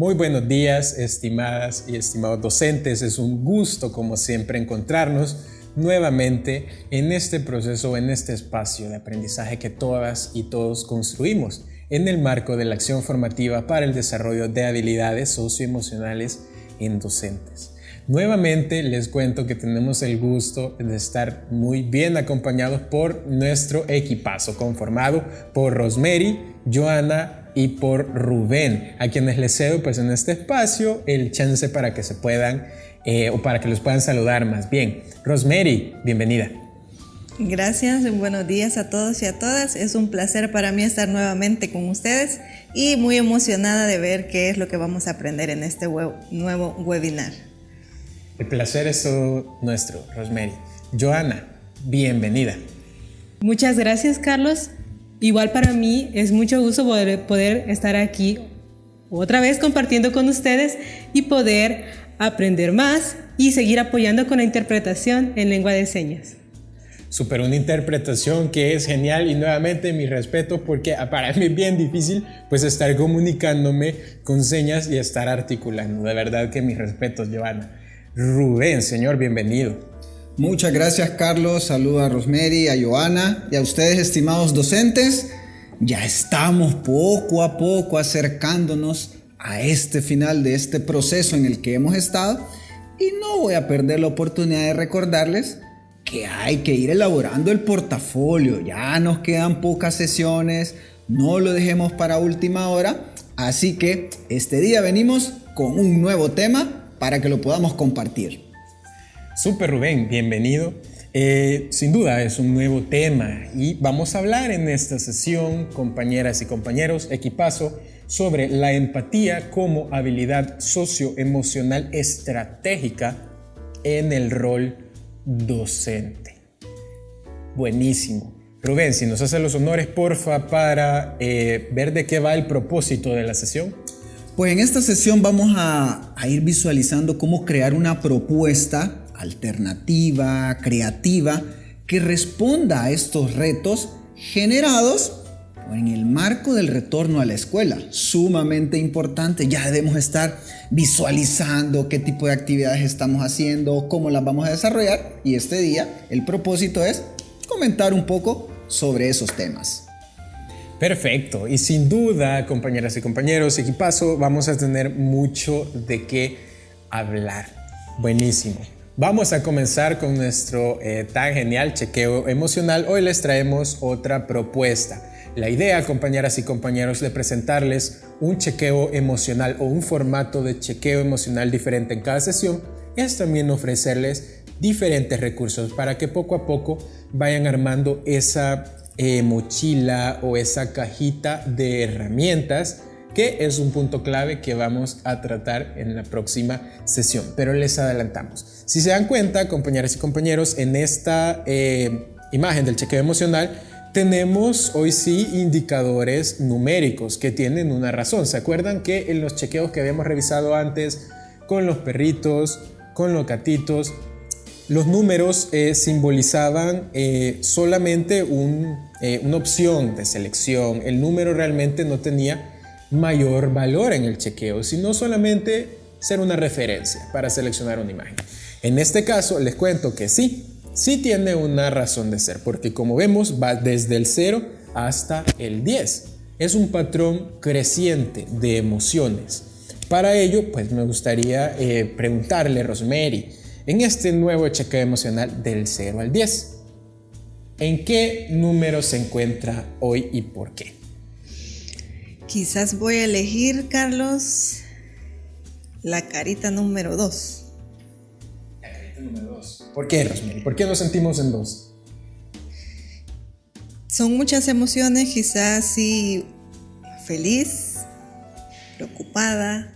Muy buenos días, estimadas y estimados docentes. Es un gusto, como siempre, encontrarnos nuevamente en este proceso, en este espacio de aprendizaje que todas y todos construimos en el marco de la acción formativa para el desarrollo de habilidades socioemocionales en docentes. Nuevamente les cuento que tenemos el gusto de estar muy bien acompañados por nuestro equipazo, conformado por Rosemary, Joana y por Rubén, a quienes les cedo pues en este espacio el chance para que se puedan o para que los puedan saludar más bien. Rosemary, bienvenida. Gracias, buenos días a todos y a todas. Es un placer para mí estar nuevamente con ustedes y muy emocionada de ver qué es lo que vamos a aprender en este nuevo webinar. El placer es todo nuestro, Rosemary. Joana, bienvenida. Muchas gracias, Carlos. Igual para mí es mucho gusto poder estar aquí otra vez compartiendo con ustedes y poder aprender más y seguir apoyando con la interpretación en lengua de señas. Súper, una interpretación que es genial y nuevamente mi respeto porque para mí es bien difícil pues estar comunicándome con señas y estar articulando. De verdad que mis respetos, Joana. Rubén, señor, bienvenido. Muchas gracias, Carlos. Saludo a Rosemary, a Joana y a ustedes, estimados docentes. Ya estamos poco a poco acercándonos a este final de este proceso en el que hemos estado y no voy a perder la oportunidad de recordarles que hay que ir elaborando el portafolio. Ya nos quedan pocas sesiones, no lo dejemos para última hora, así que este día venimos con un nuevo tema para que lo podamos compartir. Súper, Rubén, bienvenido. Sin duda es un nuevo tema y vamos a hablar en esta sesión, compañeras y compañeros, equipazo, sobre la empatía como habilidad socioemocional estratégica en el rol docente. Buenísimo. Rubén, si nos hace los honores, porfa, para ver de qué va el propósito de la sesión. Pues en esta sesión vamos a ir visualizando cómo crear una propuesta alternativa, creativa, que responda a estos retos generados en el marco del retorno a la escuela. Sumamente importante, ya debemos estar visualizando qué tipo de actividades estamos haciendo, cómo las vamos a desarrollar y este día el propósito es comentar un poco sobre esos temas. Perfecto, y sin duda, compañeras y compañeros, equipazo, vamos a tener mucho de qué hablar. Buenísimo. Vamos a comenzar con nuestro tan genial chequeo emocional. Hoy les traemos otra propuesta. La idea, compañeras y compañeros, de presentarles un chequeo emocional o un formato de chequeo emocional diferente en cada sesión es también ofrecerles diferentes recursos para que poco a poco vayan armando esa mochila o esa cajita de herramientas, que es un punto clave que vamos a tratar en la próxima sesión, pero les adelantamos. Si se dan cuenta, compañeras y compañeros, en esta imagen del chequeo emocional tenemos hoy sí indicadores numéricos que tienen una razón. ¿Se acuerdan que en los chequeos que habíamos revisado antes con los perritos, con los gatitos, los números simbolizaban solamente una opción de selección? El número realmente no tenía mayor valor en el chequeo, sino solamente ser una referencia para seleccionar una imagen. En este caso les cuento que sí tiene una razón de ser, porque como vemos va desde el 0 hasta el 10. Es un patrón creciente de emociones. Para ello, pues me gustaría preguntarle, Rosemary, en este nuevo chequeo emocional del 0 al 10, ¿en qué número se encuentra hoy y por qué? Quizás voy a elegir, Carlos, la carita número 2. La carita número 2. ¿Por qué, Rosemary? ¿Por qué nos sentimos en 2? Son muchas emociones, quizás sí, feliz, preocupada,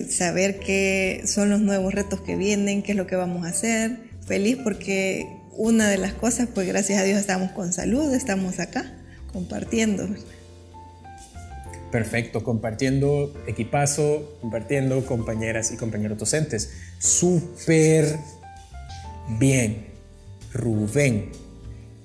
saber qué son los nuevos retos que vienen, qué es lo que vamos a hacer. Feliz porque una de las cosas, pues gracias a Dios estamos con salud, estamos acá compartiendo. Perfecto, compartiendo equipazo, compartiendo compañeras y compañeros docentes. Súper bien. Rubén,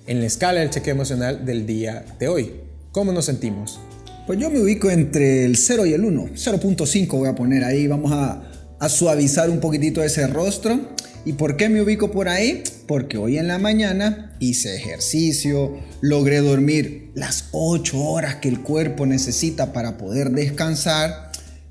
en la escala del chequeo emocional del día de hoy, ¿cómo nos sentimos? Pues yo me ubico entre el 0 y el 1, 0.5 voy a poner ahí, vamos a suavizar un poquitito ese rostro. ¿Y por qué me ubico por ahí? Porque hoy en la mañana hice ejercicio, logré dormir las 8 horas que el cuerpo necesita para poder descansar,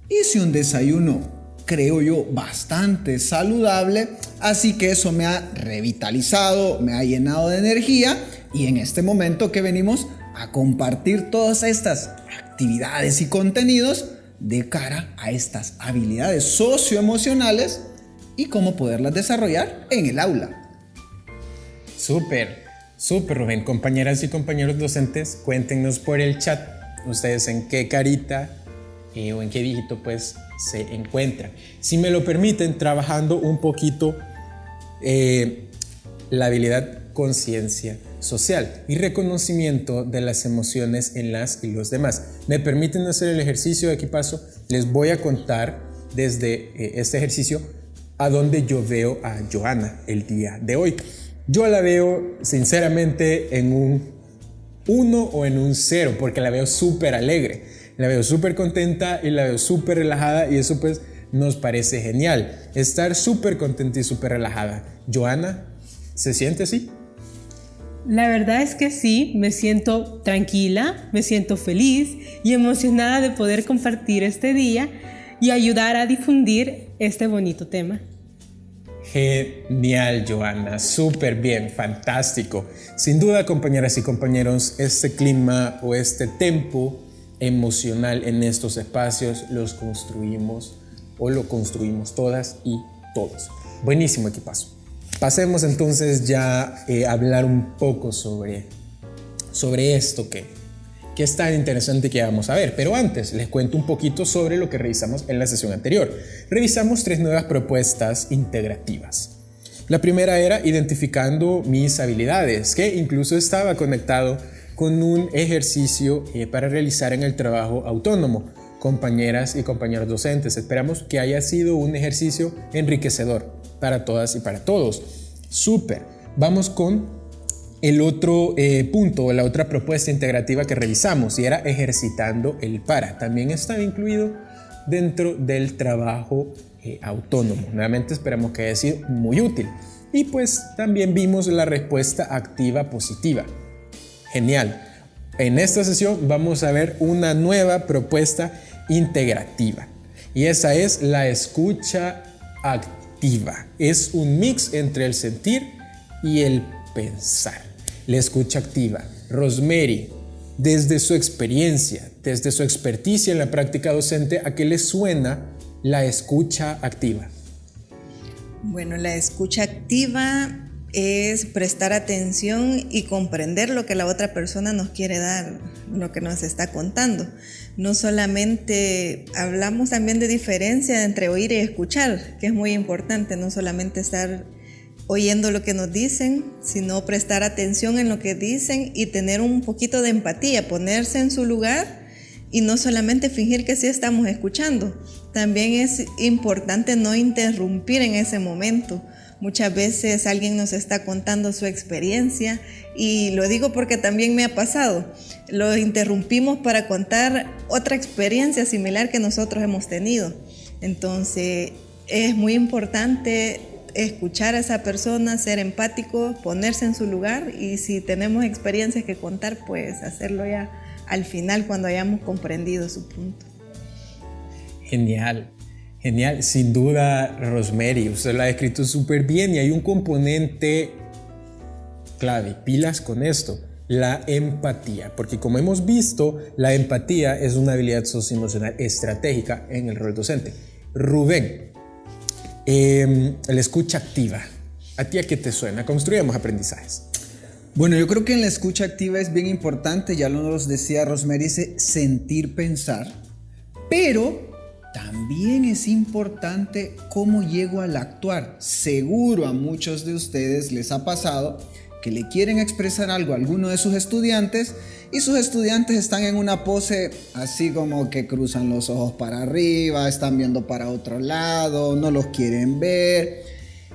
hice un desayuno, creo yo, bastante saludable, así que eso me ha revitalizado, me ha llenado de energía y en este momento que venimos a compartir todas estas actividades y contenidos de cara a estas habilidades socioemocionales y cómo poderlas desarrollar en el aula. Súper, súper, Rubén. Compañeras y compañeros docentes, cuéntenos por el chat ustedes en qué carita o en qué dígito pues se encuentran. Si me lo permiten, trabajando un poquito la habilidad conciencia social y reconocimiento de las emociones en las y los demás. ¿Me permiten hacer el ejercicio de aquí paso? Les voy a contar desde este ejercicio a dónde yo veo a Joana el día de hoy. Yo la veo sinceramente en un 1 o en un 0 porque la veo súper alegre, la veo súper contenta y la veo súper relajada y eso pues nos parece genial, estar súper contenta y súper relajada. Joana, ¿se siente así? La verdad es que sí, me siento tranquila, me siento feliz y emocionada de poder compartir este día y ayudar a difundir este bonito tema. Genial, Joana, súper bien, fantástico. Sin duda, compañeras y compañeros, este clima o este tempo emocional en estos espacios los construimos o lo construimos todas y todos. Buenísimo equipazo. Pasemos entonces ya a hablar un poco sobre esto que es tan interesante que vamos a ver. Pero antes les cuento un poquito sobre lo que revisamos en la sesión anterior. Revisamos 3 nuevas propuestas integrativas. La primera era identificando mis habilidades, que incluso estaba conectado con un ejercicio para realizar en el trabajo autónomo. Compañeras y compañeros docentes, esperamos que haya sido un ejercicio enriquecedor para todas y para todos. Súper. Vamos con el otro punto, la otra propuesta integrativa que revisamos y era ejercitando el para. También estaba incluido dentro del trabajo autónomo. Nuevamente esperamos que haya sido muy útil. Y pues también vimos la respuesta activa positiva. Genial. En esta sesión vamos a ver una nueva propuesta integrativa y esa es la escucha activa. Es un mix entre el sentir y el pensar. La escucha activa. Rosemary, desde su experiencia, desde su experticia en la práctica docente, ¿a qué le suena la escucha activa? Bueno, la escucha activa es prestar atención y comprender lo que la otra persona nos quiere dar, lo que nos está contando. No solamente hablamos también de diferencia entre oír y escuchar, que es muy importante, no solamente estar oyendo lo que nos dicen, sino prestar atención en lo que dicen y tener un poquito de empatía, ponerse en su lugar y no solamente fingir que sí estamos escuchando. También es importante no interrumpir en ese momento. Muchas veces alguien nos está contando su experiencia y lo digo porque también me ha pasado. Lo interrumpimos para contar otra experiencia similar que nosotros hemos tenido. Entonces es muy importante escuchar a esa persona, ser empático, ponerse en su lugar y si tenemos experiencias que contar, pues hacerlo ya al final cuando hayamos comprendido su punto. Genial. Genial, sin duda, Rosemary, usted lo ha escrito súper bien y hay un componente clave, pilas con esto, la empatía, porque como hemos visto, la empatía es una habilidad socioemocional estratégica en el rol docente. Rubén, la escucha activa, ¿a ti a qué te suena? Construyamos aprendizajes. Bueno, yo creo que en la escucha activa es bien importante, ya nos decía Rosemary, ese sentir, pensar, pero también es importante cómo llego al actuar. Seguro a muchos de ustedes les ha pasado que le quieren expresar algo a alguno de sus estudiantes y sus estudiantes están en una pose así como que cruzan los ojos para arriba, están viendo para otro lado, no los quieren ver.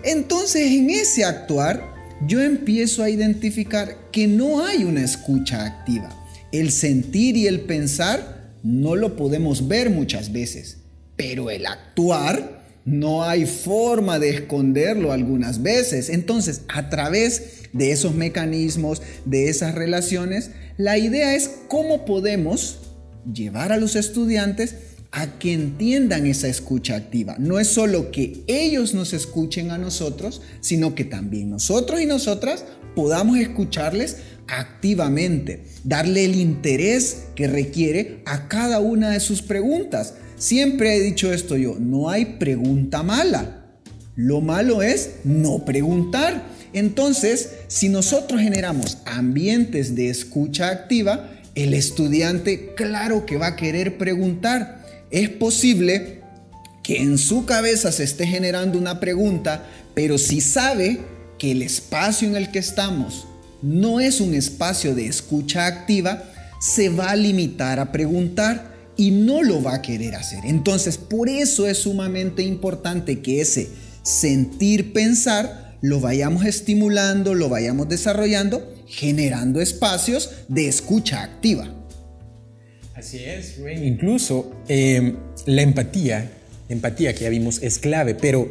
Entonces en ese actuar yo empiezo a identificar que no hay una escucha activa. El sentir y el pensar no lo podemos ver muchas veces, pero el actuar no hay forma de esconderlo algunas veces. Entonces, a través de esos mecanismos, de esas relaciones, la idea es cómo podemos llevar a los estudiantes a que entiendan esa escucha activa. No es solo que ellos nos escuchen a nosotros, sino que también nosotros y nosotras podamos escucharles activamente, darle el interés que requiere a cada una de sus preguntas. Siempre he dicho esto yo, no hay pregunta mala. Lo malo es no preguntar. Entonces, si nosotros generamos ambientes de escucha activa, el estudiante, claro que va a querer preguntar. Es posible que en su cabeza se esté generando una pregunta, pero si sabe que el espacio en el que estamos no es un espacio de escucha activa, se va a limitar a preguntar y no lo va a querer hacer. Entonces, por eso es sumamente importante que ese sentir pensar lo vayamos estimulando, lo vayamos desarrollando, generando espacios de escucha activa. Así es, Rubén. Incluso la empatía que ya vimos es clave, pero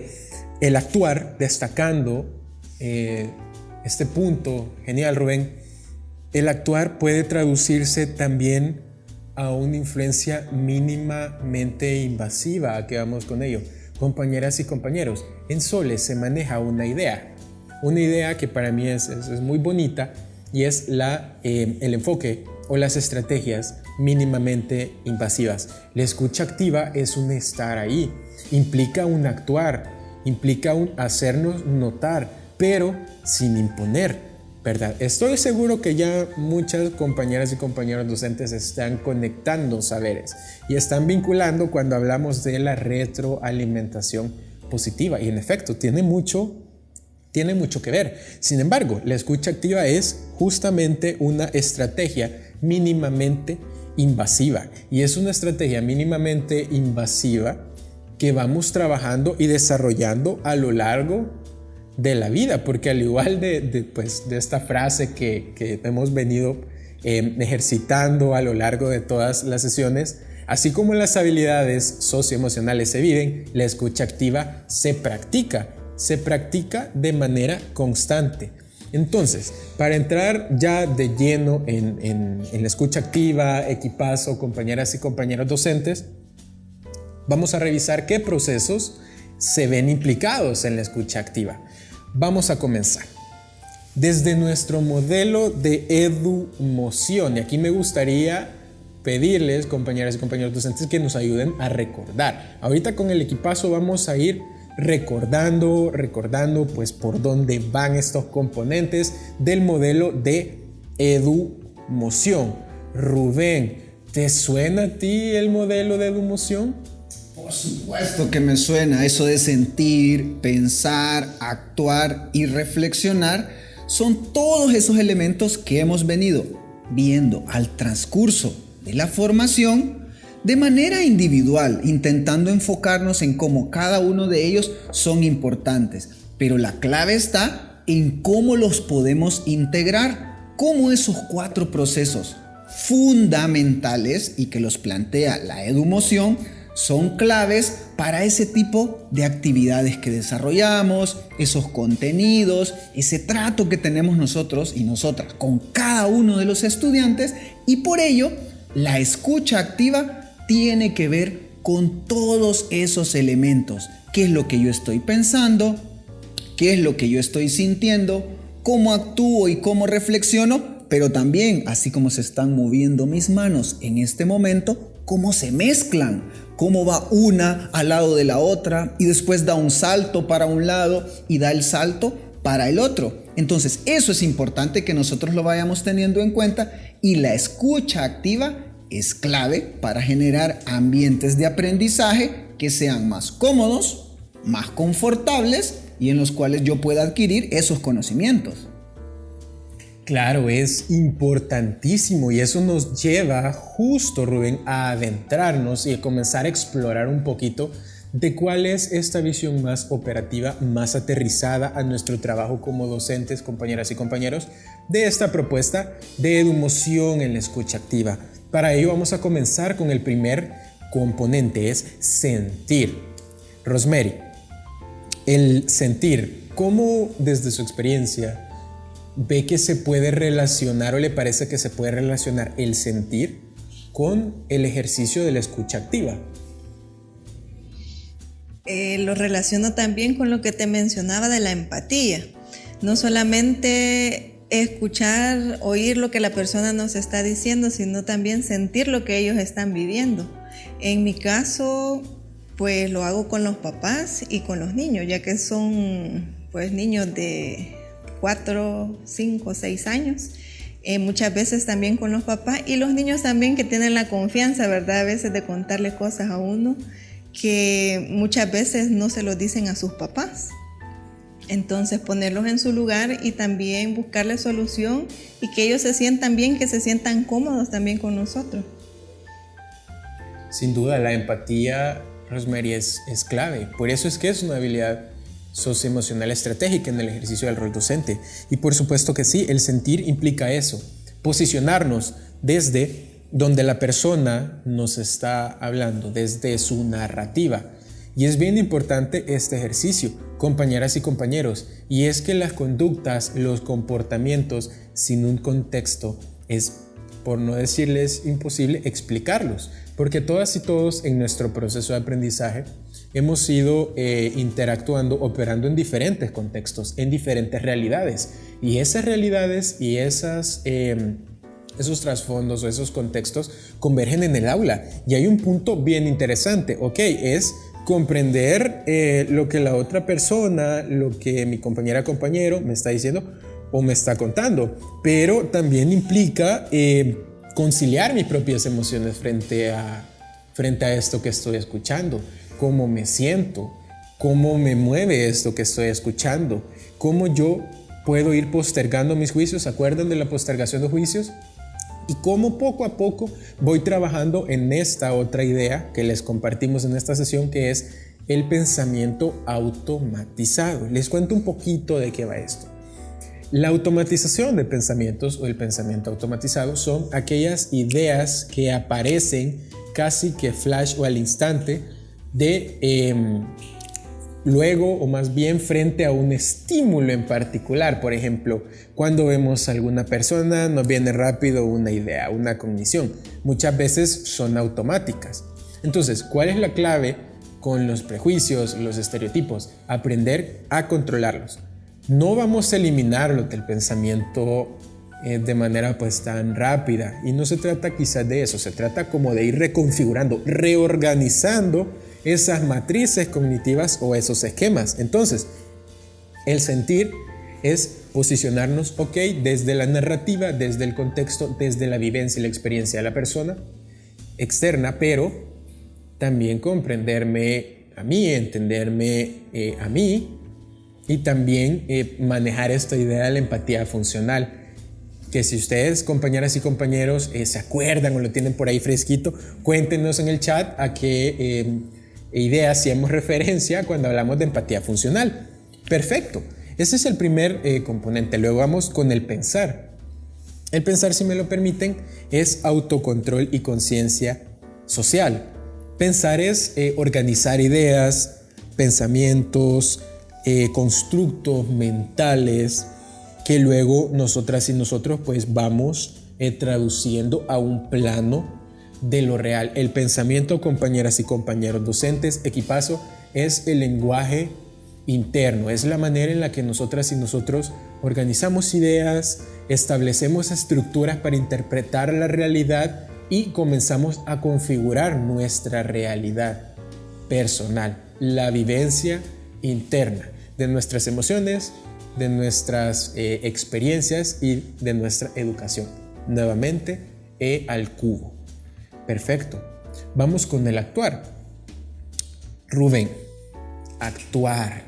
el actuar, destacando este punto, genial, Rubén, el actuar puede traducirse también a una influencia mínimamente invasiva. ¿A qué vamos con ello? Compañeras y compañeros, en Soles se maneja una idea que para mí es muy bonita, y es el enfoque o las estrategias mínimamente invasivas. La escucha activa es un estar ahí, implica un actuar, implica un hacernos notar, pero sin imponer, ¿verdad? Estoy seguro que ya muchas compañeras y compañeros docentes están conectando saberes y están vinculando cuando hablamos de la retroalimentación positiva, y en efecto tiene mucho que ver. Sin embargo, la escucha activa es justamente una estrategia mínimamente invasiva, y es una estrategia mínimamente invasiva que vamos trabajando y desarrollando a lo largo de la vida, porque al igual de esta frase que hemos venido ejercitando a lo largo de todas las sesiones, así como las habilidades socioemocionales se viven, la escucha activa se practica de manera constante. Entonces, para entrar ya de lleno en la escucha activa, equipazo, compañeras y compañeros docentes, vamos a revisar qué procesos se ven implicados en la escucha activa. Vamos a comenzar desde nuestro modelo de EduMoción, y aquí me gustaría pedirles, compañeras y compañeros docentes, que nos ayuden a recordar. Ahorita con el equipazo vamos a ir recordando pues por dónde van estos componentes del modelo de EduMoción. Rubén, ¿te suena a ti el modelo de EduMoción? Por supuesto que me suena. Eso de sentir, pensar, actuar y reflexionar son todos esos elementos que hemos venido viendo al transcurso de la formación de manera individual, intentando enfocarnos en cómo cada uno de ellos son importantes, pero la clave está en cómo los podemos integrar, cómo esos 4 procesos fundamentales y que los plantea la EduMoción son claves para ese tipo de actividades que desarrollamos, esos contenidos, ese trato que tenemos nosotros y nosotras con cada uno de los estudiantes, y por ello la escucha activa tiene que ver con todos esos elementos. ¿Qué es lo que yo estoy pensando? ¿Qué es lo que yo estoy sintiendo? ¿Cómo actúo y cómo reflexiono? Pero también, así como se están moviendo mis manos en este momento, cómo se mezclan, cómo va una al lado de la otra y después da un salto para un lado y da el salto para el otro. Entonces, eso es importante que nosotros lo vayamos teniendo en cuenta, y la escucha activa es clave para generar ambientes de aprendizaje que sean más cómodos, más confortables y en los cuales yo pueda adquirir esos conocimientos. Claro, es importantísimo, y eso nos lleva justo, Rubén, a adentrarnos y a comenzar a explorar un poquito de cuál es esta visión más operativa, más aterrizada a nuestro trabajo como docentes, compañeras y compañeros, de esta propuesta de EduMoción en la escucha activa. Para ello vamos a comenzar con el primer componente, es sentir. Rosemary, el sentir, ¿cómo desde su experiencia ve que se puede relacionar o le parece que se puede relacionar el sentir con el ejercicio de la escucha activa? Lo relaciono también con lo que te mencionaba de la empatía. No solamente escuchar, oír lo que la persona nos está diciendo, sino también sentir lo que ellos están viviendo. En mi caso, pues lo hago con los papás y con los niños, ya que son pues niños de 4, 5, 6 años. Muchas veces también con los papás y los niños también, que tienen la confianza, ¿verdad? A veces de contarle cosas a uno que muchas veces no se lo dicen a sus papás. Entonces ponerlos en su lugar y también buscarle solución y que ellos se sientan bien, que se sientan cómodos también con nosotros. Sin duda, la empatía, Rosemary, es clave. Por eso es que es una habilidad socioemocional estratégica en el ejercicio del rol docente. Y por supuesto que sí, el sentir implica eso, posicionarnos desde donde la persona nos está hablando, desde su narrativa. Y es bien importante este ejercicio, compañeras y compañeros, y es que las conductas, los comportamientos sin un contexto es, por no decirles imposible, explicarlos, porque todas y todos en nuestro proceso de aprendizaje hemos ido interactuando, operando en diferentes contextos, en diferentes realidades, y esas realidades y esos trasfondos o esos contextos convergen en el aula. Y hay un punto bien interesante, es comprender lo que la otra persona, lo que mi compañera, compañero me está diciendo o me está contando, pero también implica conciliar mis propias emociones frente a esto que estoy escuchando, cómo me siento, cómo me mueve esto que estoy escuchando, cómo yo puedo ir postergando mis juicios. ¿Se acuerdan de la postergación de juicios? Y cómo poco a poco voy trabajando en esta otra idea que les compartimos en esta sesión, que es el pensamiento automatizado. Les cuento un poquito de qué va esto. La automatización de pensamientos o el pensamiento automatizado son aquellas ideas que aparecen casi que flash o al instante de luego, o más bien frente a un estímulo en particular. Por ejemplo, cuando vemos a alguna persona nos viene rápido una idea, una cognición. Muchas veces son automáticas. Entonces, ¿cuál es la clave con los prejuicios, los estereotipos? Aprender a controlarlos. No vamos a eliminarlos del pensamiento de manera pues tan rápida, y no se trata quizás de eso, se trata como de ir reconfigurando, reorganizando esas matrices cognitivas o esos esquemas. Entonces, el sentir es posicionarnos, desde la narrativa, desde el contexto, desde la vivencia y la experiencia de la persona externa, pero también comprenderme a mí, entenderme a mí, y también manejar esta idea de la empatía funcional, que si ustedes, compañeras y compañeros, se acuerdan o lo tienen por ahí fresquito, cuéntenos en el chat a qué idea hacíamos referencia cuando hablamos de empatía funcional. Perfecto, ese es el primer componente. Luego vamos con el pensar. El pensar, si me lo permiten, es autocontrol y conciencia social. Pensar es organizar ideas, pensamientos, constructos mentales que luego nosotras y nosotros pues vamos traduciendo a un plano de lo real. El pensamiento, compañeras y compañeros docentes, equipazo, es el lenguaje interno, es la manera en la que nosotras y nosotros organizamos ideas, establecemos estructuras para interpretar la realidad y comenzamos a configurar nuestra realidad personal, la vivencia interna de nuestras emociones, de nuestras experiencias y de nuestra educación. Nuevamente, al cubo. Perfecto. Vamos con el actuar. Rubén, actuar.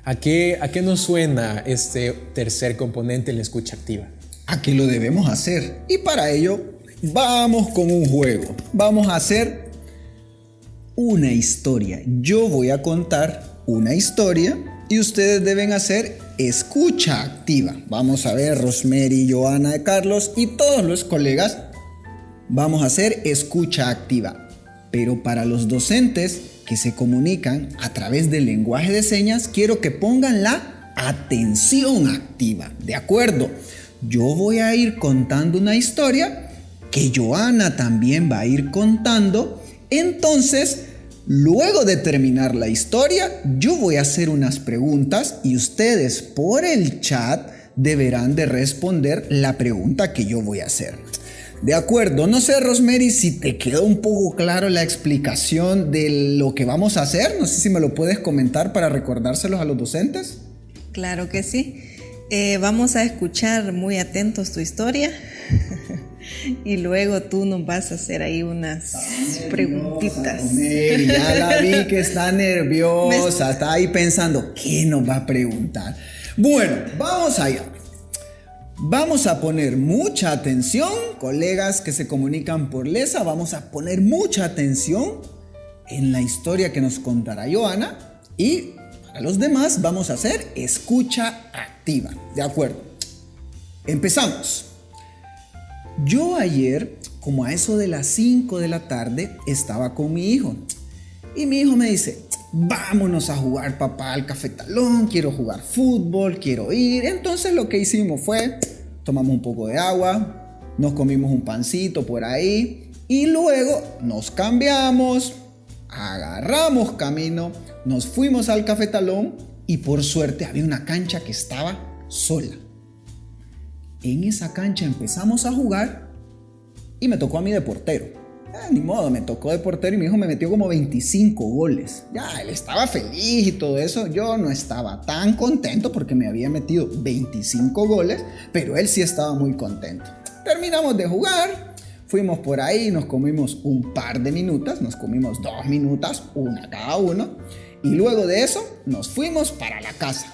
¿A qué nos suena este tercer componente en la escucha activa? A que lo debemos hacer. Y para ello, vamos con un juego. Vamos a hacer una historia. Yo voy a contar una historia y ustedes deben hacer escucha activa. Vamos a ver, Rosemary, Joana, Carlos y todos los colegas vamos a hacer escucha activa. Pero para los docentes que se comunican a través del lenguaje de señas, quiero que pongan la atención activa. ¿De acuerdo? Yo voy a ir contando una historia que Joana también va a ir contando. Entonces, luego de terminar la historia, yo voy a hacer unas preguntas y ustedes por el chat deberán de responder la pregunta que yo voy a hacer. De acuerdo, no sé, Rosemary, si te quedó un poco claro la explicación de lo que vamos a hacer. No sé si me lo puedes comentar para recordárselos a los docentes. Claro que sí. Vamos a escuchar muy atentos tu historia y luego tú nos vas a hacer ahí unas preguntitas. Rosemary, ya la vi que está nerviosa, está ahí pensando, ¿qué nos va a preguntar? Bueno, vamos allá. Vamos a poner mucha atención, colegas que se comunican por LESA, vamos a poner mucha atención en la historia que nos contará Joana y para los demás vamos a hacer escucha activa, ¿de acuerdo? Empezamos. Yo ayer, como a eso de las 5 de la tarde, estaba con mi hijo y mi hijo me dice, vámonos a jugar, papá, al cafetalón, quiero jugar fútbol, quiero ir. Entonces lo que hicimos fue, tomamos un poco de agua, nos comimos un pancito por ahí y luego nos cambiamos, agarramos camino, nos fuimos al cafetalón y por suerte había una cancha que estaba sola. En esa cancha empezamos a jugar y me tocó a mí de portero. Ni modo, me tocó de portero y mi hijo me metió como 25 goles. Ya, él estaba feliz y todo eso. Yo no estaba tan contento porque me había metido 25 goles, pero él sí estaba muy contento. Terminamos de jugar, fuimos por ahí, nos comimos un par de minutas, nos comimos 2 minutas, una cada uno, y luego de eso nos fuimos para la casa.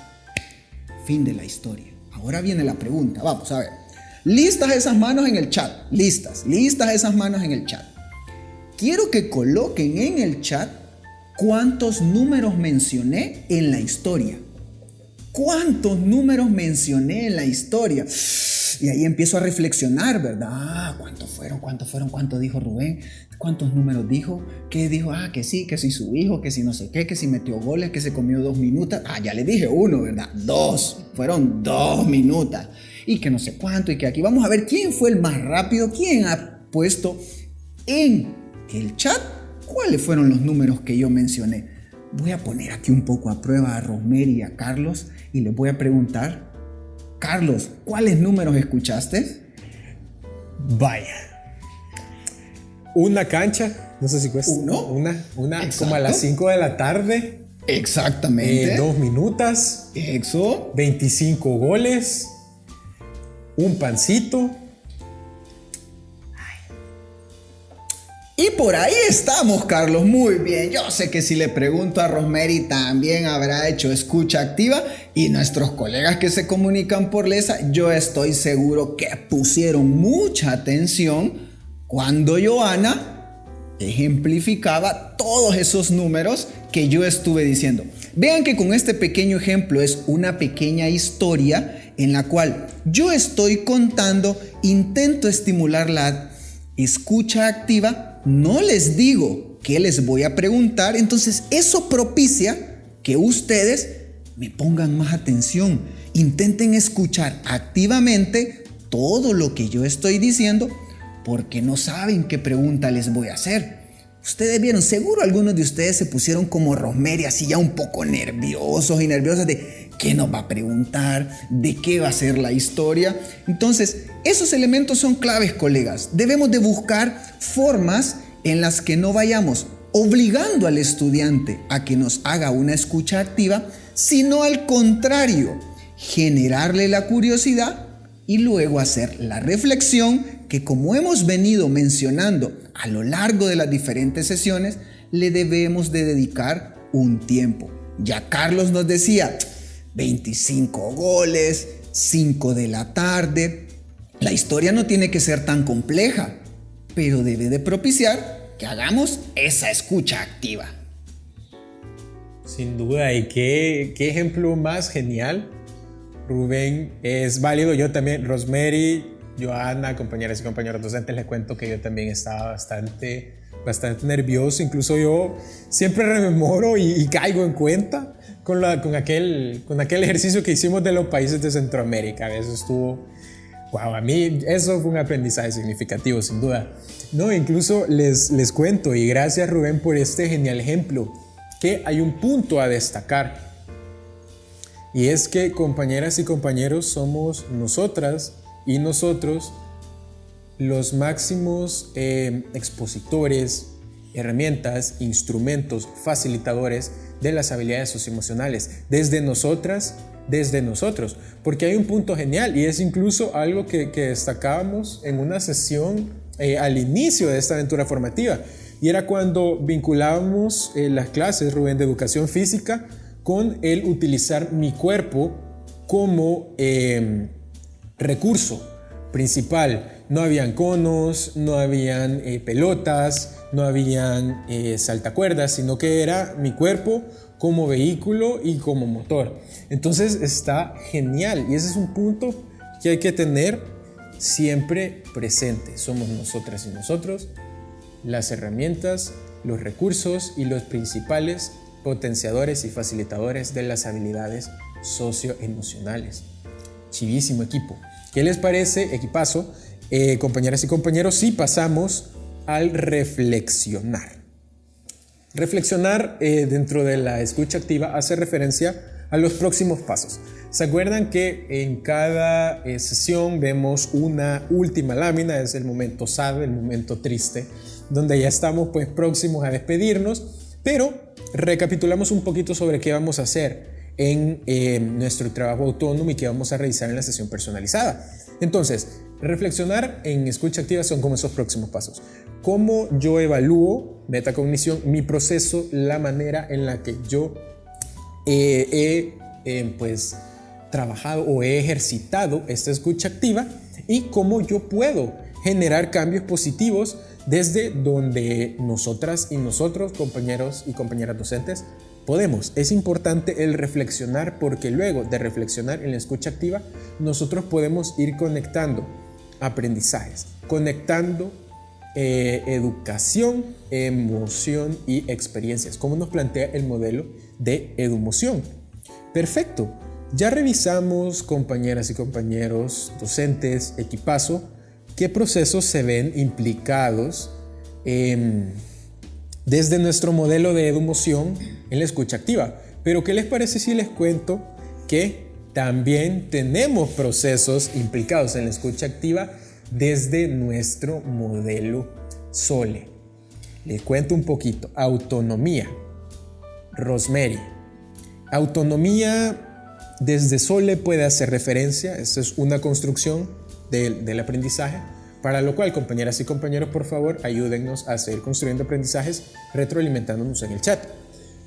Fin de la historia. Ahora viene la pregunta, vamos a ver. Listas esas manos en el chat, listas esas manos en el chat. Quiero que coloquen en el chat cuántos números mencioné en la historia. ¿Cuántos números mencioné en la historia? Y ahí empiezo a reflexionar, ¿verdad? ¿Cuántos fueron? ¿Cuánto dijo Rubén? ¿Cuántos números dijo? ¿Qué dijo? Que sí, que si su hijo, que si no sé qué, que si metió goles, que se comió 2 minutos. Ya le dije 1, ¿verdad? 2. Fueron 2 minutos. Y que no sé cuánto, y que aquí vamos a ver quién fue el más rápido, quién ha puesto en el chat cuáles fueron los números que yo mencioné. Voy a poner aquí un poco a prueba a Rosemary y a Carlos y les voy a preguntar, Carlos, ¿cuáles números escuchaste? Vaya. Una cancha, no sé si cuesta. Una como a las 5 de la tarde. Exactamente. 2 minutos. Eso. 25 goles. Un pancito. Y por ahí estamos, Carlos, muy bien. Yo sé que si le pregunto a Rosemary también habrá hecho escucha activa y nuestros colegas que se comunican por LESA, yo estoy seguro que pusieron mucha atención cuando Joana ejemplificaba todos esos números que yo estuve diciendo. Vean que con este pequeño ejemplo es una pequeña historia en la cual yo estoy contando, intento estimular la escucha activa. No les digo qué les voy a preguntar, entonces eso propicia que ustedes me pongan más atención, intenten escuchar activamente todo lo que yo estoy diciendo porque no saben qué pregunta les voy a hacer. Ustedes vieron, seguro algunos de ustedes se pusieron como Rosemary, así ya un poco nerviosos y nerviosas de qué nos va a preguntar, de qué va a ser la historia. Entonces, esos elementos son claves, colegas. Debemos de buscar formas en las que no vayamos obligando al estudiante a que nos haga una escucha activa, sino al contrario, generarle la curiosidad y luego hacer la reflexión que, como hemos venido mencionando a lo largo de las diferentes sesiones, le debemos de dedicar un tiempo. Ya Carlos nos decía, 25 goles, 5 de la tarde. La historia no tiene que ser tan compleja, pero debe de propiciar que hagamos esa escucha activa. Sin duda, y qué ejemplo más genial. Rubén es válido, yo también, Rosemary, Joana, compañeras y compañeros docentes, les cuento que yo también estaba bastante nervioso. Incluso yo siempre rememoro y caigo en cuenta con aquel ejercicio que hicimos de los países de Centroamérica. Eso estuvo, wow, a mí eso fue un aprendizaje significativo, sin duda. No, incluso les cuento, y gracias Rubén por este genial ejemplo, que hay un punto a destacar. Y es que, compañeras y compañeros, somos nosotras y nosotros los máximos expositores, herramientas, instrumentos, facilitadores de las habilidades socioemocionales, desde nosotras, desde nosotros, porque hay un punto genial, y es incluso algo que destacábamos en una sesión al inicio de esta aventura formativa, y era cuando vinculábamos las clases, Rubén, de educación física con el utilizar mi cuerpo como recurso principal. No habían conos, no habían pelotas, no habían saltacuerdas, sino que era mi cuerpo como vehículo y como motor. Entonces está genial, y ese es un punto que hay que tener siempre presente. Somos nosotras y nosotros las herramientas, los recursos y los principales potenciadores y facilitadores de las habilidades socioemocionales. Chivísimo, equipo. ¿Qué les parece, equipazo? Compañeras y compañeros, si pasamos al reflexionar. Reflexionar dentro de la escucha activa hace referencia a los próximos pasos. ¿Se acuerdan que en cada sesión vemos una última lámina? Es el momento sad, el momento triste, donde ya estamos pues próximos a despedirnos, pero recapitulamos un poquito sobre qué vamos a hacer en nuestro trabajo autónomo y qué vamos a realizar en la sesión personalizada. Entonces, reflexionar en escucha activa son como esos próximos pasos. ¿Cómo yo evalúo, metacognición, mi proceso, la manera en la que yo he trabajado o he ejercitado esta escucha activa, y cómo yo puedo generar cambios positivos desde donde nosotras y nosotros, compañeros y compañeras docentes, podemos? Es importante el reflexionar, porque luego de reflexionar en la escucha activa, nosotros podemos ir conectando aprendizajes, conectando educación, emoción y experiencias, como nos plantea el modelo de EduMoción. Perfecto. Ya revisamos, compañeras y compañeros, docentes, equipazo, qué procesos se ven implicados desde nuestro modelo de EduMoción en la escucha activa. Pero ¿qué les parece si les cuento que también tenemos procesos implicados en la escucha activa desde nuestro modelo SOLE? Les cuento un poquito. Autonomía. Rosemary. Autonomía desde SOLE puede hacer referencia, esta es una construcción del aprendizaje, para lo cual, compañeras y compañeros, por favor, ayúdennos a seguir construyendo aprendizajes retroalimentándonos en el chat.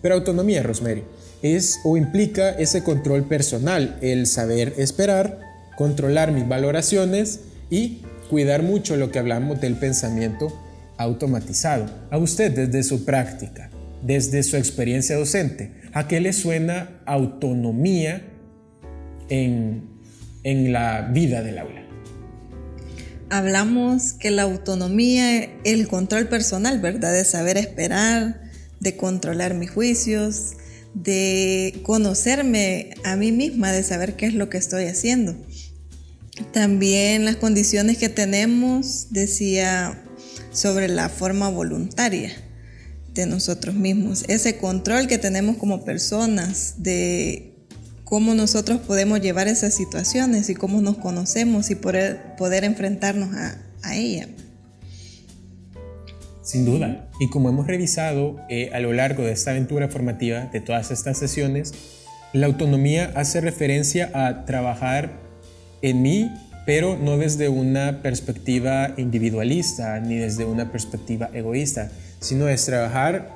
Pero autonomía, Rosemary, es o implica ese control personal, el saber esperar, controlar mis valoraciones y cuidar mucho lo que hablamos del pensamiento automatizado. A usted, desde su práctica, desde su experiencia docente, ¿a qué le suena autonomía en la vida del aula? Hablamos que la autonomía, el control personal, ¿verdad? De saber esperar, de controlar mis juicios, de conocerme a mí misma, de saber qué es lo que estoy haciendo. También las condiciones que tenemos, decía, sobre la forma voluntaria de nosotros mismos. Ese control que tenemos como personas de cómo nosotros podemos llevar esas situaciones y cómo nos conocemos y poder enfrentarnos a ella. Sin duda. Y como hemos revisado a lo largo de esta aventura formativa, de todas estas sesiones, la autonomía hace referencia a trabajar en mí, pero no desde una perspectiva individualista ni desde una perspectiva egoísta, sino es trabajar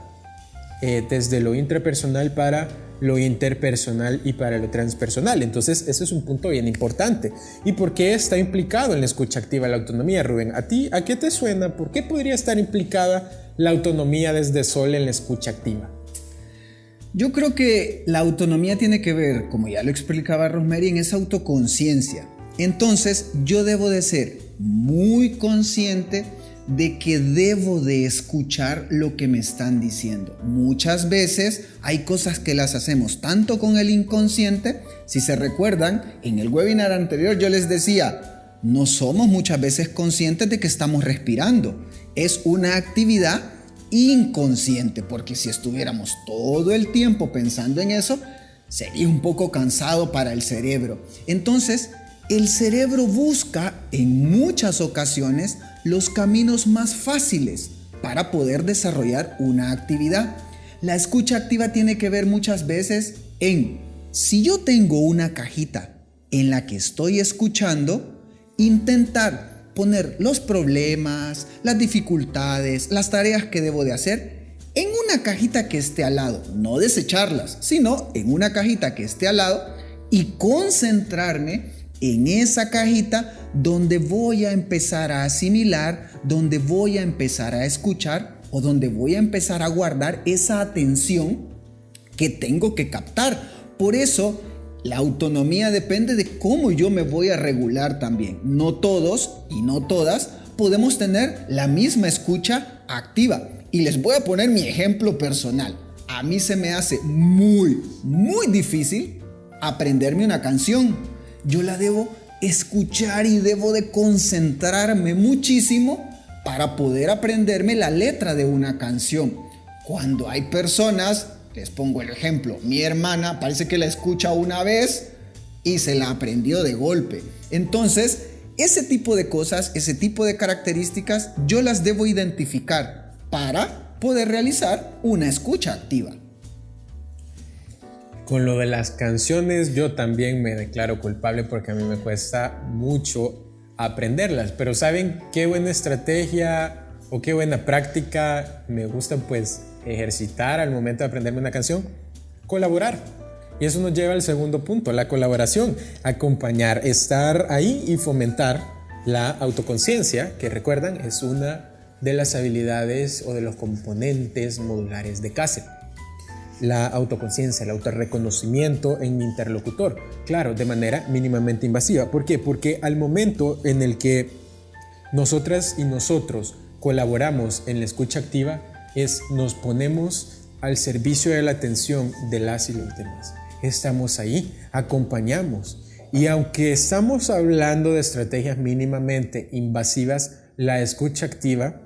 desde lo intrapersonal para lo interpersonal y para lo transpersonal. Entonces ese es un punto bien importante. ¿Y por qué está implicado en la escucha activa la autonomía, Rubén? ¿A ti a qué te suena? ¿Por qué podría estar implicada la autonomía desde SOLE en la escucha activa? Yo creo que la autonomía tiene que ver, como ya lo explicaba Rosemary, en esa autoconciencia. Entonces yo debo de ser muy consciente de que debo de escuchar lo que me están diciendo. Muchas veces hay cosas que las hacemos tanto con el inconsciente. Si se recuerdan, en el webinar anterior yo les decía, no somos muchas veces conscientes de que estamos respirando. Es una actividad inconsciente, porque si estuviéramos todo el tiempo pensando en eso, sería un poco cansado para el cerebro. Entonces, el cerebro busca en muchas ocasiones los caminos más fáciles para poder desarrollar una actividad. La escucha activa tiene que ver muchas veces en, si yo tengo una cajita en la que estoy escuchando, intentar poner los problemas, las dificultades, las tareas que debo de hacer en una cajita que esté al lado, no desecharlas, sino en una cajita que esté al lado y concentrarme en esa cajita donde voy a empezar a asimilar, donde voy a empezar a escuchar o donde voy a empezar a guardar esa atención que tengo que captar. Por eso, la autonomía depende de cómo yo me voy a regular también. No todos y no todas podemos tener la misma escucha activa. Y les voy a poner mi ejemplo personal. A mí se me hace muy difícil aprenderme una canción. Yo la debo escuchar y debo de concentrarme muchísimo para poder aprenderme la letra de una canción. Cuando hay personas, les pongo el ejemplo, mi hermana parece que la escucha una vez y se la aprendió de golpe. Entonces, ese tipo de cosas, ese tipo de características, yo las debo identificar para poder realizar una escucha activa. Con lo de las canciones yo también me declaro culpable porque a mí me cuesta mucho aprenderlas, pero ¿saben qué buena estrategia o qué buena práctica me gusta pues ejercitar al momento de aprenderme una canción? Colaborar. Y eso nos lleva al segundo punto, la colaboración, acompañar, estar ahí y fomentar la autoconciencia, que recuerdan es una de las habilidades o de los componentes modulares de CASE. La autoconciencia, el autorreconocimiento en mi interlocutor, claro, de manera mínimamente invasiva. ¿Por qué? Porque al momento en el que nosotras y nosotros colaboramos en la escucha activa, nos ponemos al servicio de la atención de las y los demás. Estamos ahí, acompañamos. Y aunque estamos hablando de estrategias mínimamente invasivas, la escucha activa,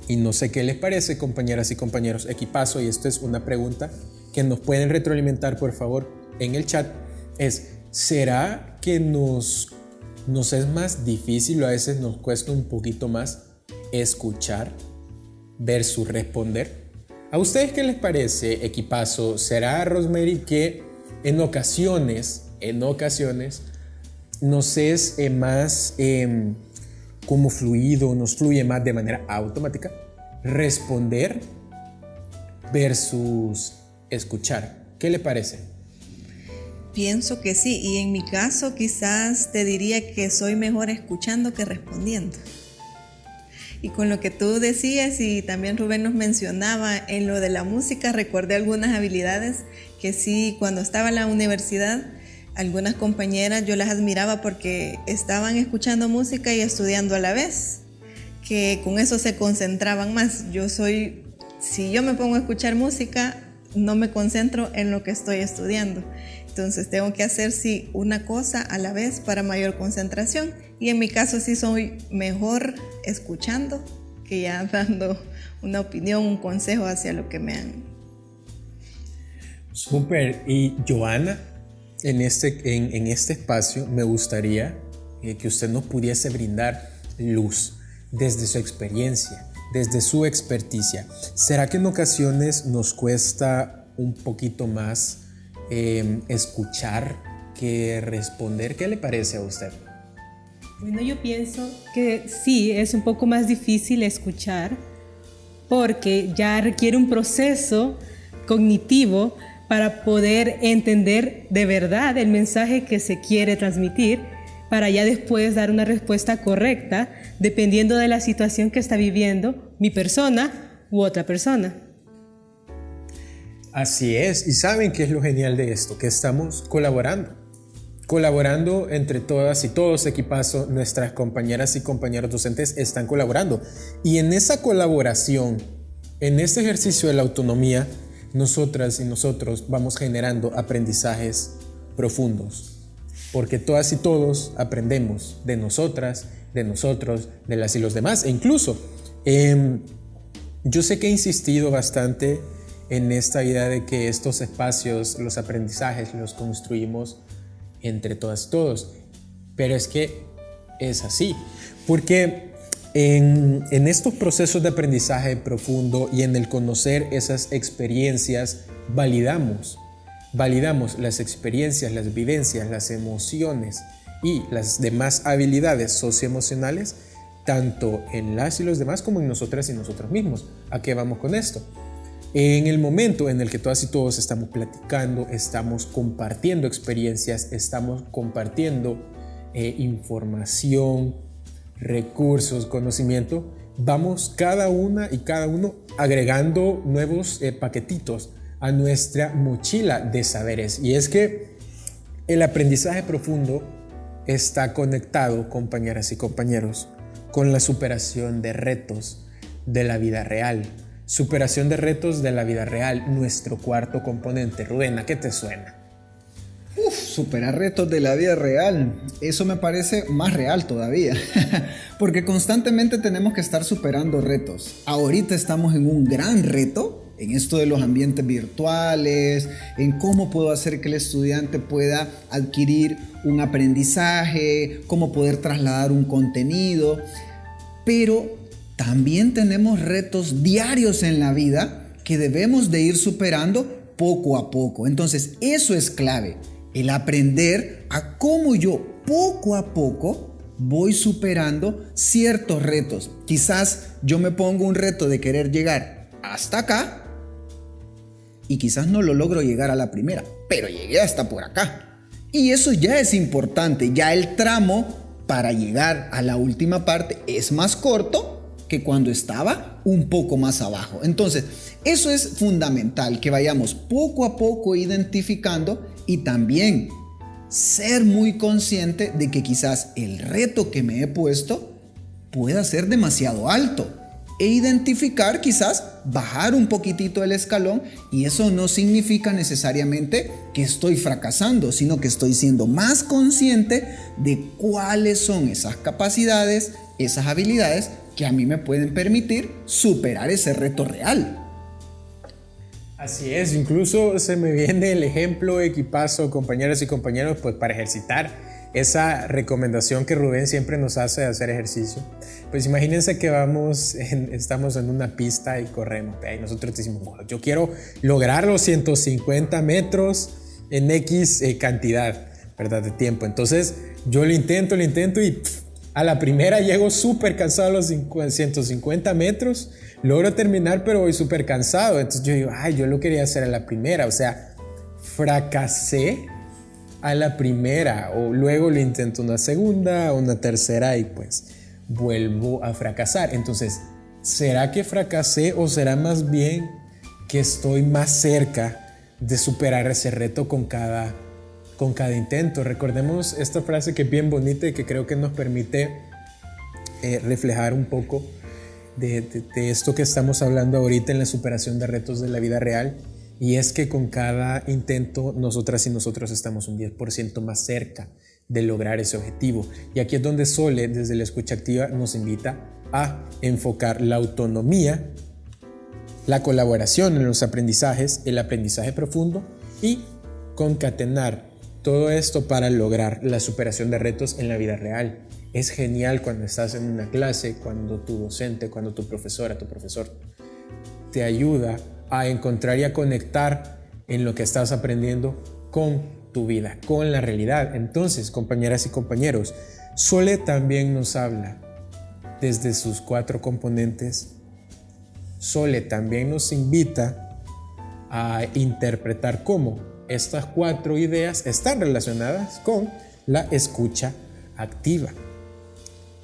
y no sé qué les parece, compañeras y compañeros, equipazo, y esto es una pregunta que nos pueden retroalimentar, por favor, en el chat, ¿será que nos es más difícil o a veces nos cuesta un poquito más escuchar versus responder? ¿A ustedes qué les parece, equipazo? ¿Será, Rosemary, que en ocasiones nos es más como fluido, nos fluye más de manera automática responder versus escuchar? ¿Qué le parece? Pienso que sí, y en mi caso quizás te diría que soy mejor escuchando que respondiendo. Y con lo que tú decías y también Rubén nos mencionaba en lo de la música, recordé algunas habilidades que sí, cuando estaba en la universidad, algunas compañeras yo las admiraba porque estaban escuchando música y estudiando a la vez, que con eso se concentraban más. Si yo me pongo a escuchar música, no me concentro en lo que estoy estudiando. Entonces tengo que hacer sí una cosa a la vez para mayor concentración. Y en mi caso sí soy mejor escuchando que ya dando una opinión, un consejo hacia lo que me han. Súper. Y Joana, en este espacio me gustaría que usted nos pudiese brindar luz desde su experiencia, desde su experticia. ¿Será que en ocasiones nos cuesta un poquito más escuchar que responder? ¿Qué le parece a usted? Bueno, yo pienso que sí, es un poco más difícil escuchar porque ya requiere un proceso cognitivo para poder entender de verdad el mensaje que se quiere transmitir, para ya después dar una respuesta correcta dependiendo de la situación que está viviendo mi persona u otra persona. Así es, y ¿saben qué es lo genial de esto? Que estamos colaborando. colaborando entre todas y todos, equipazo, nuestras compañeras y compañeros docentes están colaborando. Y en esa colaboración, en este ejercicio de la autonomía, nosotras y nosotros vamos generando aprendizajes profundos. Porque todas y todos aprendemos de nosotras, de nosotros, de las y los demás. E incluso, yo sé que he insistido bastante en esta idea de que estos espacios, los aprendizajes, los construimos entre todas y todos. Pero es que es así. Porque en estos procesos de aprendizaje profundo y en el conocer esas experiencias, validamos las experiencias, las vivencias, las emociones y las demás habilidades socioemocionales, tanto en las y los demás como en nosotras y nosotros mismos. ¿A qué vamos con esto? En el momento en el que todas y todos estamos platicando, estamos compartiendo experiencias, estamos compartiendo información, recursos, conocimiento, vamos cada una y cada uno agregando nuevos paquetitos a nuestra mochila de saberes. Y es que el aprendizaje profundo está conectado, compañeras y compañeros, con la superación de retos de la vida real. Superación de retos de la vida real, nuestro cuarto componente. Rubén, ¿a qué te suena? Superar retos de la vida real, eso me parece más real todavía, porque constantemente tenemos que estar superando retos. Ahorita estamos en un gran reto, en esto de los ambientes virtuales, en cómo puedo hacer que el estudiante pueda adquirir un aprendizaje, cómo poder trasladar un contenido, pero también tenemos retos diarios en la vida que debemos de ir superando poco a poco. Entonces, eso es clave, el aprender a cómo yo poco a poco voy superando ciertos retos. Quizás yo me pongo un reto de querer llegar hasta acá y quizás no lo logro llegar a la primera, pero llegué hasta por acá. Y eso ya es importante, ya el tramo para llegar a la última parte es más corto que cuando estaba un poco más abajo. Entonces, eso es fundamental, que vayamos poco a poco identificando y también ser muy consciente de que quizás el reto que me he puesto pueda ser demasiado alto e identificar, quizás bajar un poquitito el escalón, y eso no significa necesariamente que estoy fracasando, sino que estoy siendo más consciente de cuáles son esas capacidades, esas habilidades que a mí me pueden permitir superar ese reto real. Así es, incluso se me viene el ejemplo, equipazo, compañeras y compañeros, pues para ejercitar esa recomendación que Rubén siempre nos hace de hacer ejercicio. Pues imagínense que estamos en una pista y corremos, y nosotros decimos, bueno, yo quiero lograr los 150 metros en X cantidad, ¿verdad?, de tiempo. Entonces yo lo intento y a la primera llego súper cansado a los 150 metros, logro terminar, pero voy súper cansado. Entonces yo digo, yo lo quería hacer a la primera, o sea, fracasé a la primera, o luego lo intento una segunda, una tercera y pues vuelvo a fracasar. Entonces, ¿será que fracasé o será más bien que estoy más cerca de superar ese reto con cada intento? Recordemos esta frase que es bien bonita y que creo que nos permite reflejar un poco de esto que estamos hablando ahorita en la superación de retos de la vida real, y es que con cada intento nosotras y nosotros estamos un 10% más cerca de lograr ese objetivo. Y aquí es donde Sole, desde la escucha activa, nos invita a enfocar la autonomía, la colaboración en los aprendizajes, el aprendizaje profundo, y concatenar todo esto para lograr la superación de retos en la vida real. Es genial cuando estás en una clase, cuando tu docente, cuando tu profesora, tu profesor te ayuda a encontrar y a conectar en lo que estás aprendiendo con tu vida, con la realidad. Entonces, compañeras y compañeros, Sole también nos habla desde sus 4 componentes. Sole también nos invita a interpretar cómo estas 4 ideas están relacionadas con la escucha activa.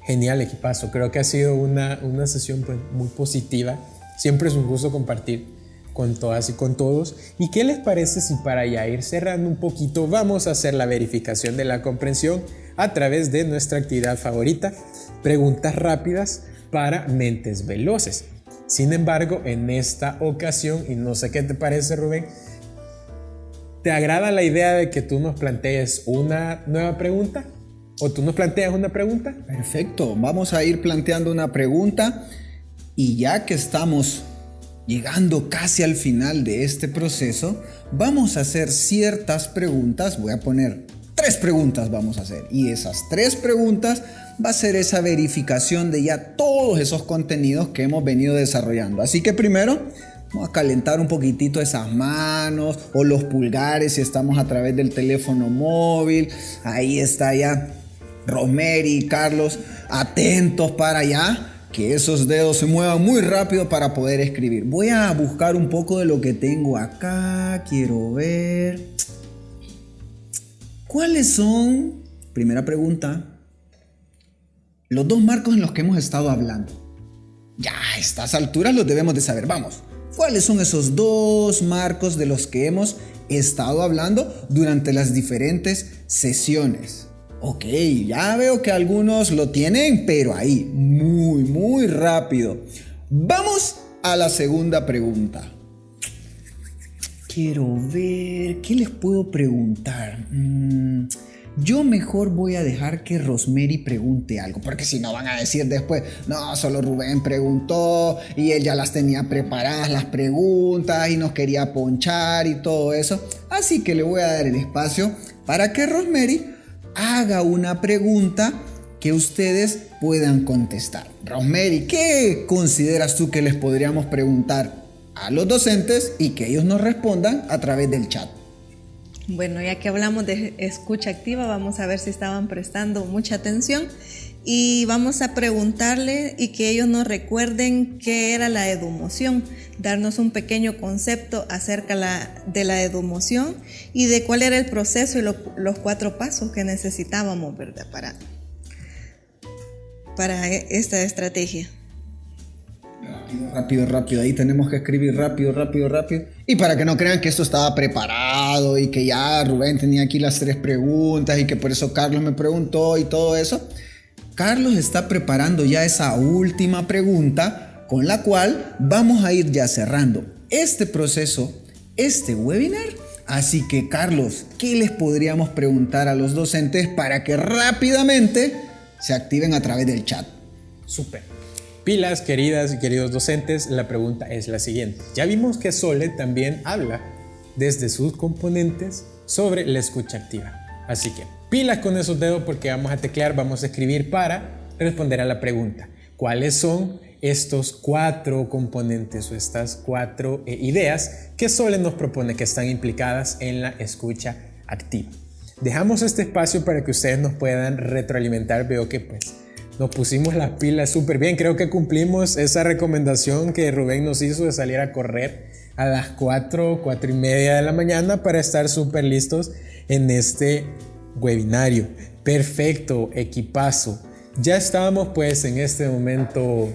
Genial, equipazo. Creo que ha sido una sesión pues muy positiva. Siempre es un gusto compartir con todas y con todos. ¿Y qué les parece si para ya ir cerrando un poquito vamos a hacer la verificación de la comprensión a través de nuestra actividad favorita, preguntas rápidas para mentes veloces? Sin embargo, en esta ocasión, y no sé qué te parece, Rubén, ¿te agrada la idea de que tú nos plantees una nueva pregunta? ¿O tú nos planteas una pregunta? Perfecto, vamos a ir planteando una pregunta y ya que estamos llegando casi al final de este proceso, vamos a hacer ciertas preguntas. Voy a poner 3 preguntas vamos a hacer y esas 3 preguntas va a ser esa verificación de ya todos esos contenidos que hemos venido desarrollando. Así que primero vamos a calentar un poquitito esas manos o los pulgares si estamos a través del teléfono móvil. Ahí está ya Rosemary y Carlos atentos para allá, que esos dedos se muevan muy rápido para poder escribir. Voy a buscar un poco de lo que tengo acá. Quiero ver. ¿Cuáles son, primera pregunta, los 2 marcos en los que hemos estado hablando? Ya a estas alturas los debemos de saber. Vamos. ¿Cuáles son esos 2 marcos de los que hemos estado hablando durante las diferentes sesiones? Ok, ya veo que algunos lo tienen, pero ahí, muy rápido. Vamos a la segunda pregunta. Quiero ver, ¿qué les puedo preguntar? Yo mejor voy a dejar que Rosemary pregunte algo, porque si no van a decir después, no, solo Rubén preguntó y él ya las tenía preparadas las preguntas y nos quería ponchar y todo eso. Así que le voy a dar el espacio para que Rosemary haga una pregunta que ustedes puedan contestar. Rosemary, ¿qué consideras tú que les podríamos preguntar a los docentes y que ellos nos respondan a través del chat? Bueno, ya que hablamos de escucha activa, vamos a ver si estaban prestando mucha atención y vamos a preguntarle y que ellos nos recuerden qué era la edumoción, darnos un pequeño concepto acerca de la edumoción y de cuál era el proceso y los 4 pasos que necesitábamos, ¿verdad? Para esta estrategia. Rápido, ahí tenemos que escribir rápido. Y para que no crean que esto estaba preparado y que ya Rubén tenía aquí las 3 preguntas y que por eso Carlos me preguntó y todo eso. Carlos está preparando ya esa última pregunta con la cual vamos a ir ya cerrando este proceso, este webinar. Así que Carlos, ¿qué les podríamos preguntar a los docentes para que rápidamente se activen a través del chat? Súper. Pilas, queridas y queridos docentes, la pregunta es la siguiente. Ya vimos que Sole también habla desde sus componentes sobre la escucha activa. Así que pilas con esos dedos porque vamos a teclear, vamos a escribir para responder a la pregunta. ¿Cuáles son estos 4 componentes o estas 4 ideas que Sole nos propone que están implicadas en la escucha activa? Dejamos este espacio para que ustedes nos puedan retroalimentar. Veo que pues nos pusimos las pilas súper bien. Creo que cumplimos esa recomendación que Rubén nos hizo de salir a correr a las 4:30 de la mañana para estar súper listos en este webinario. Perfecto, equipazo. Ya estábamos pues en este momento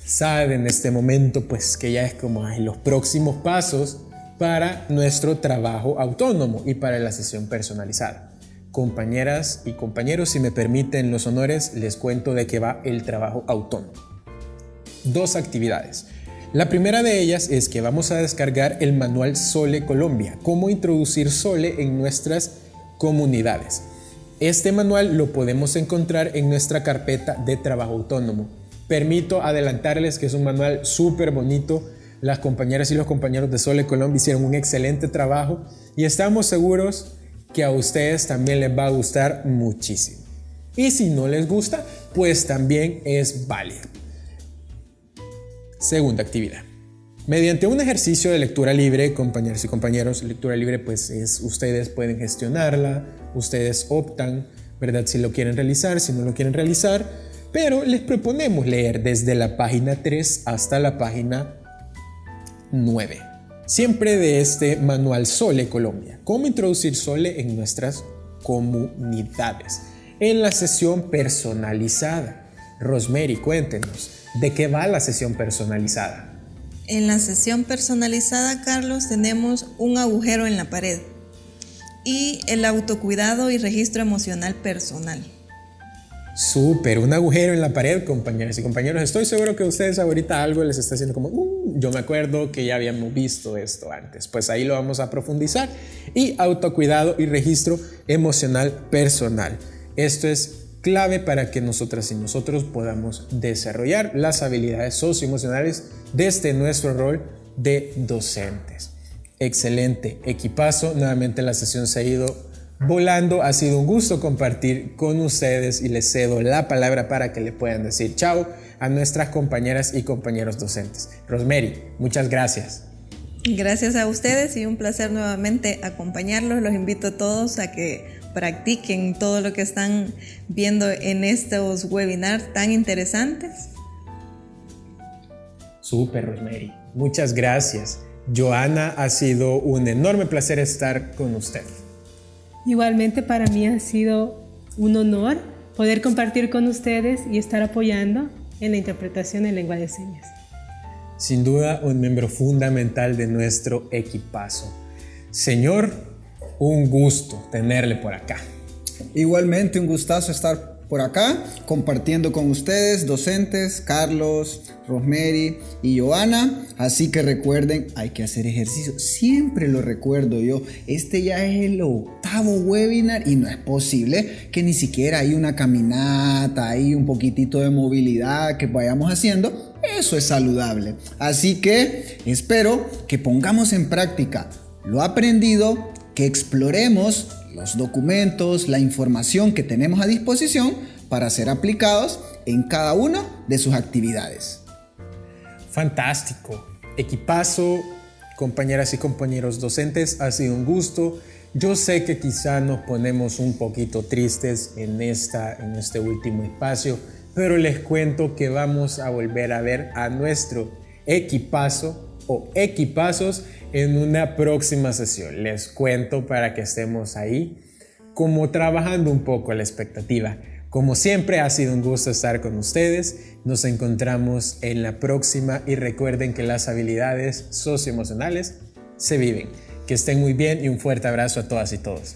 SAD, en este momento pues que ya es como los próximos pasos para nuestro trabajo autónomo y para la sesión personalizada. Compañeras y compañeros, si me permiten los honores, les cuento de qué va el trabajo autónomo. 2 actividades. La primera de ellas es que vamos a descargar el manual Sole Colombia, cómo introducir Sole en nuestras comunidades. Este manual lo podemos encontrar en nuestra carpeta de trabajo autónomo. Permito adelantarles que es un manual súper bonito. Las compañeras y los compañeros de Sole Colombia hicieron un excelente trabajo y estamos seguros que a ustedes también les va a gustar muchísimo. Y si no les gusta, pues también es válido. Segunda actividad. Mediante un ejercicio de lectura libre, compañeros y compañeros, lectura libre pues ustedes pueden gestionarla, ustedes optan, ¿verdad? Si lo quieren realizar, si no lo quieren realizar, pero les proponemos leer desde la página 3 hasta la página 9. Siempre de este manual Sole Colombia. ¿Cómo introducir Sole en nuestras comunidades? En la sesión personalizada. Rosemary, cuéntenos, ¿de qué va la sesión personalizada? En la sesión personalizada, Carlos, tenemos un agujero en la pared y el autocuidado y registro emocional personal. Súper, un agujero en la pared, compañeras y compañeros. Estoy seguro que a ustedes ahorita algo les está haciendo como, yo me acuerdo que ya habíamos visto esto antes. Pues ahí lo vamos a profundizar. Y autocuidado y registro emocional personal. Esto es clave para que nosotras y nosotros podamos desarrollar las habilidades socioemocionales desde nuestro rol de docentes. Excelente equipazo. Nuevamente la sesión se ha ido volando. Ha sido un gusto compartir con ustedes y les cedo la palabra para que le puedan decir chao a nuestras compañeras y compañeros docentes. Rosemary, muchas gracias. Gracias a ustedes y un placer nuevamente acompañarlos. Los invito a todos a que practiquen todo lo que están viendo en estos webinars tan interesantes. Súper, Rosemary. Muchas gracias. Joana, ha sido un enorme placer estar con usted. Igualmente para mí ha sido un honor poder compartir con ustedes y estar apoyando en la interpretación en lengua de señas. Sin duda, un miembro fundamental de nuestro equipazo. Señor, un gusto tenerle por acá. Igualmente un gustazo estar por acá compartiendo con ustedes, docentes, Carlos, Rosemary y Joana. Así que recuerden, hay que hacer ejercicio. Siempre lo recuerdo yo. Este ya es el 8º webinar y no es posible que ni siquiera hay una caminata, hay un poquitito de movilidad que vayamos haciendo. Eso es saludable. Así que espero que pongamos en práctica lo aprendido, que exploremos los documentos, la información que tenemos a disposición para ser aplicados en cada una de sus actividades. Fantástico. Equipazo, compañeras y compañeros docentes, ha sido un gusto. Yo sé que quizá nos ponemos un poquito tristes en este último espacio, pero les cuento que vamos a volver a ver a nuestro equipazo o equipazos en una próxima sesión. Les cuento para que estemos ahí como trabajando un poco la expectativa. Como siempre, ha sido un gusto estar con ustedes. Nos encontramos en la próxima y recuerden que las habilidades socioemocionales se viven. Que estén muy bien y un fuerte abrazo a todas y todos.